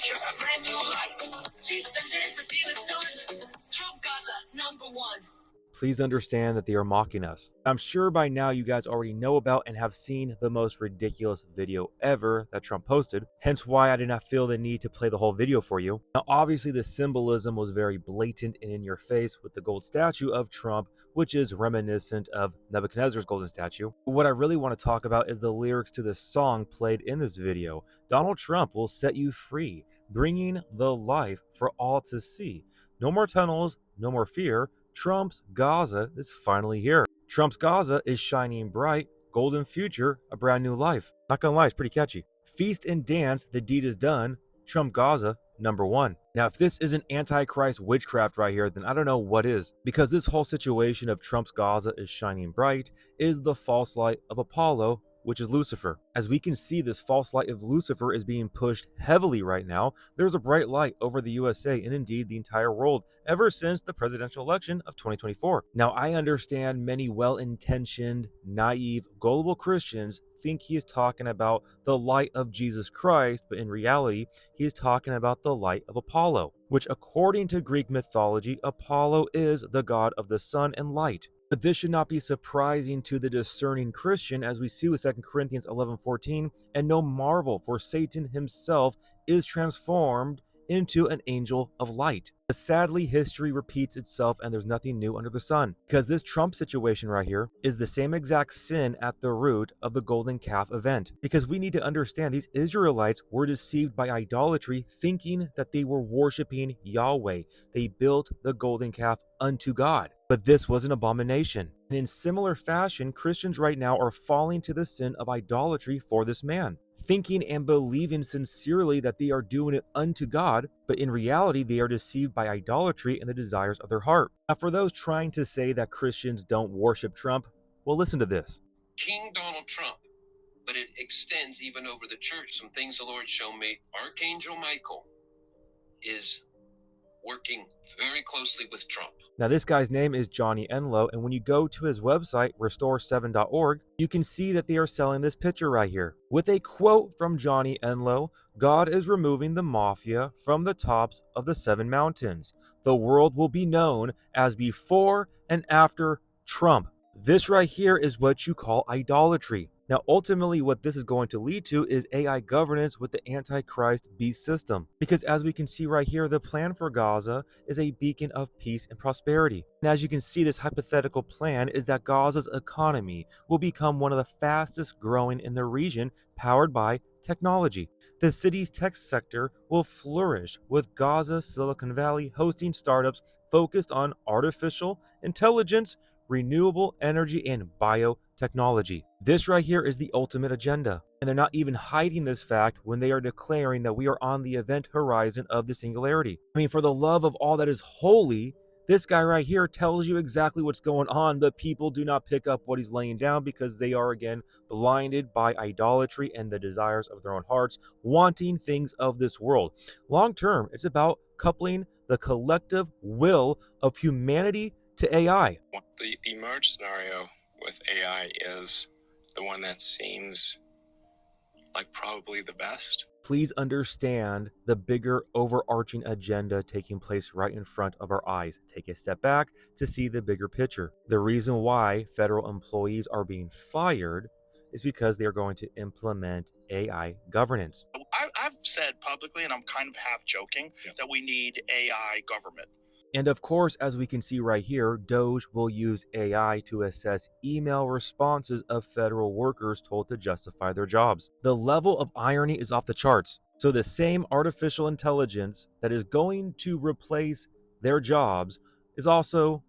future, a brand new life. Feast and dance, the deal is done. Trump Gaza, #1. Please understand that they are mocking us. I'm sure by now you guys already know about and have seen the most ridiculous video ever that Trump posted, hence why I did not feel the need to play the whole video for you. Now obviously the symbolism was very blatant and in your face with the gold statue of Trump, which is reminiscent of Nebuchadnezzar's golden statue. But what I really want to talk about is the lyrics to the song played in this video. Donald Trump will set you free, bringing the life for all to see. No more tunnels, no more fear. Trump's Gaza is finally here. Trump's Gaza is shining bright, golden future, a brand new life. Not gonna lie, it's pretty catchy. Feast and dance, the deed is done. Trump Gaza, #1. Now, if this isn't Antichrist witchcraft right here, then I don't know what is. Because this whole situation of Trump's Gaza is shining bright is the false light of Apollo, which is Lucifer. As we can see, this false light of Lucifer is being pushed heavily right now. There's a bright light over the USA and indeed the entire world ever since the presidential election of 2024. Now, I understand many well-intentioned, naive, gullible Christians think he is talking about the light of Jesus Christ, but in reality, he is talking about the light of Apollo, which according to Greek mythology, Apollo is the god of the sun and light. But this should not be surprising to the discerning Christian, as we see with 2 Corinthians 11:14, and no marvel, for Satan himself is transformed into an angel of light. But sadly, history repeats itself and there's nothing new under the sun. Because this Trump situation right here is the same exact sin at the root of the golden calf event. Because we need to understand these Israelites were deceived by idolatry, thinking that they were worshiping Yahweh. They built the golden calf unto God. But this was an abomination. And in similar fashion, Christians right now are falling to the sin of idolatry for this man, thinking and believing sincerely that they are doing it unto God, but in reality, they are deceived by idolatry and the desires of their heart. Now, for those trying to say that Christians don't worship Trump, well, listen to this. King Donald Trump, but it extends even over the church. Some things the Lord showed me. Archangel Michael is working very closely with Trump. Now, this guy's name is Johnny Enlow, and when you go to his website, restore7.org, you can see that they are selling this picture right here. With a quote from Johnny Enlow, God is removing the mafia from the tops of the 7 mountains. The world will be known as before and after Trump. This right here is what you call idolatry. Now, ultimately, what this is going to lead to is AI governance with the Antichrist beast system. Because as we can see right here, the plan for Gaza is a beacon of peace and prosperity. And as you can see, this hypothetical plan is that Gaza's economy will become one of the fastest growing in the region, powered by technology. The city's tech sector will flourish, with Gaza Silicon Valley hosting startups focused on artificial intelligence, renewable energy, and biotechnology. This right here is the ultimate agenda, and they're not even hiding this fact when they are declaring that we are on the event horizon of the singularity. I mean, for the love of all that is holy, this guy right here tells you exactly what's going on, but people do not pick up what he's laying down because they are, again, blinded by idolatry and the desires of their own hearts, wanting things of this world. Long term, it's about coupling the collective will of humanity to AI. The merge scenario with AI is the one that seems like probably the best. Please understand the bigger overarching agenda taking place right in front of our eyes. Take a step back to see the bigger picture. The reason why federal employees are being fired is because they are going to implement AI governance. I've said publicly, and I'm kind of half joking, that we need AI government. And of course, as we can see right here, Doge will use AI to assess email responses of federal workers told to justify their jobs. The level of irony is off the charts. So the same artificial intelligence that is going to replace their jobs is also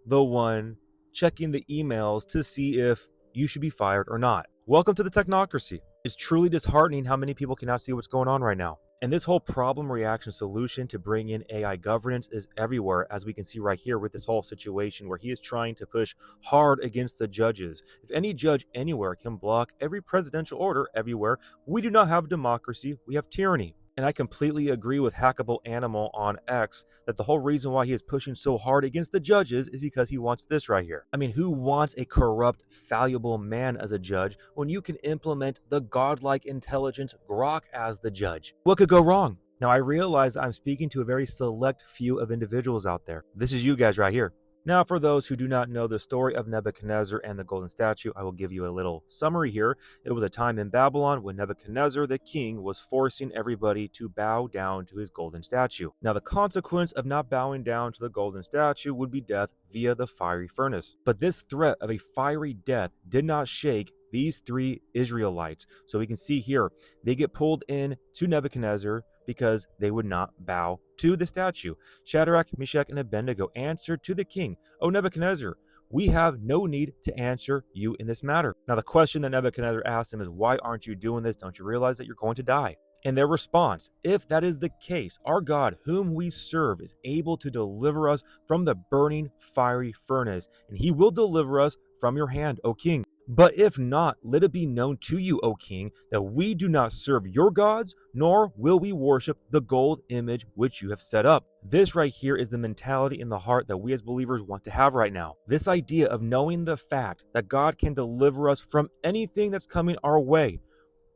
the one checking the emails to see if you should be fired or not. Welcome to the technocracy. It's truly disheartening how many people cannot see what's going on right now. And this whole problem reaction solution to bring in AI governance is everywhere, as we can see right here with this whole situation where he is trying to push hard against the judges. If any judge anywhere can block every presidential order everywhere, we do not have democracy, we have tyranny. And I completely agree with Hackable Animal on X that the whole reason why he is pushing so hard against the judges is because he wants this right here. I mean, who wants a corrupt, fallible man as a judge when you can implement the godlike intelligence Grok as the judge? What could go wrong? Now, I realize I'm speaking to a very select few of individuals out there. This is you guys right here. Now, for those who do not know the story of Nebuchadnezzar and the golden statue, I will give you a little summary here. It was a time in Babylon when Nebuchadnezzar, the king, was forcing everybody to bow down to his golden statue. Now, the consequence of not bowing down to the golden statue would be death via the fiery furnace. But this threat of a fiery death did not shake these three Israelites. So we can see here, they get pulled in to Nebuchadnezzar because they would not bow to the statue. Shadrach, Meshach, and Abednego answered to the king, "O Nebuchadnezzar, we have no need to answer you in this matter." Now, the question that Nebuchadnezzar asked him is, "Why aren't you doing this? Don't you realize that you're going to die?" And their response, "If that is the case, our God, whom we serve, is able to deliver us from the burning fiery furnace, and he will deliver us from your hand, O king. But if not, let it be known to you, O king, that we do not serve your gods, nor will we worship the gold image which you have set up." This right here is the mentality in the heart that we as believers want to have right now. This idea of knowing the fact that God can deliver us from anything that's coming our way.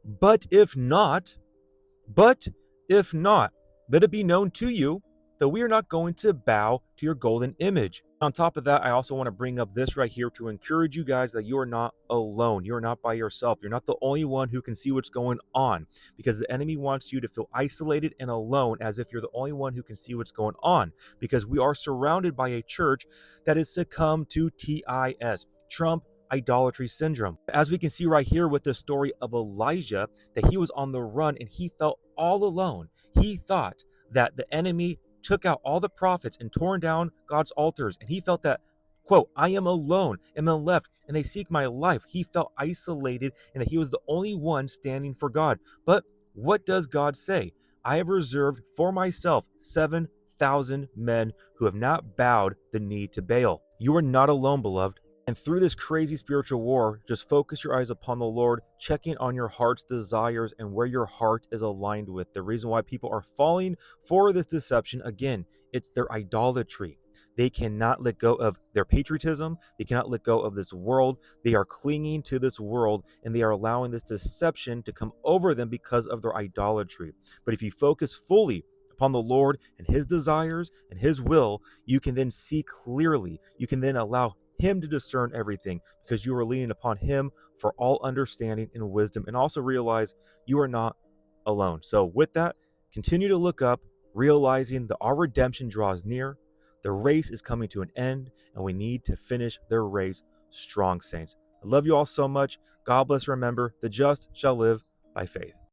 But if not, let it be known to you that we are not going to bow to your golden image. On top of that, I also want to bring up this right here to encourage you guys that you are not alone. You are not by yourself. You're not the only one who can see what's going on, because the enemy wants you to feel isolated and alone, as if you're the only one who can see what's going on, because we are surrounded by a church that has succumbed to TIS, Trump Idolatry syndrome. As we can see right here with the story of Elijah, that he was on the run and he felt all alone. He thought that the enemy took out all the prophets and torn down God's altars, and he felt that, quote, "I am alone and am left, and they seek my life." He felt isolated and that he was the only one standing for God. But what does God say? "I have reserved for myself 7,000 men who have not bowed the knee to Baal." You are not alone, beloved. And through this crazy spiritual war, just focus your eyes upon the Lord, checking on your heart's desires and where your heart is aligned with. The reason why people are falling for this deception, again, it's their idolatry. They cannot let go of their patriotism. They cannot let go of this world. They are clinging to this world, and they are allowing this deception to come over them because of their idolatry. But if you focus fully upon the Lord and his desires and his will, you can then see clearly. You can then allow him to discern everything, because you are leaning upon him for all understanding and wisdom, and also realize you are not alone. So with that, continue to look up, realizing that our redemption draws near. The race is coming to an end, and we need to finish their race strong, saints. I love you all so much. God bless. Remember, the just shall live by faith.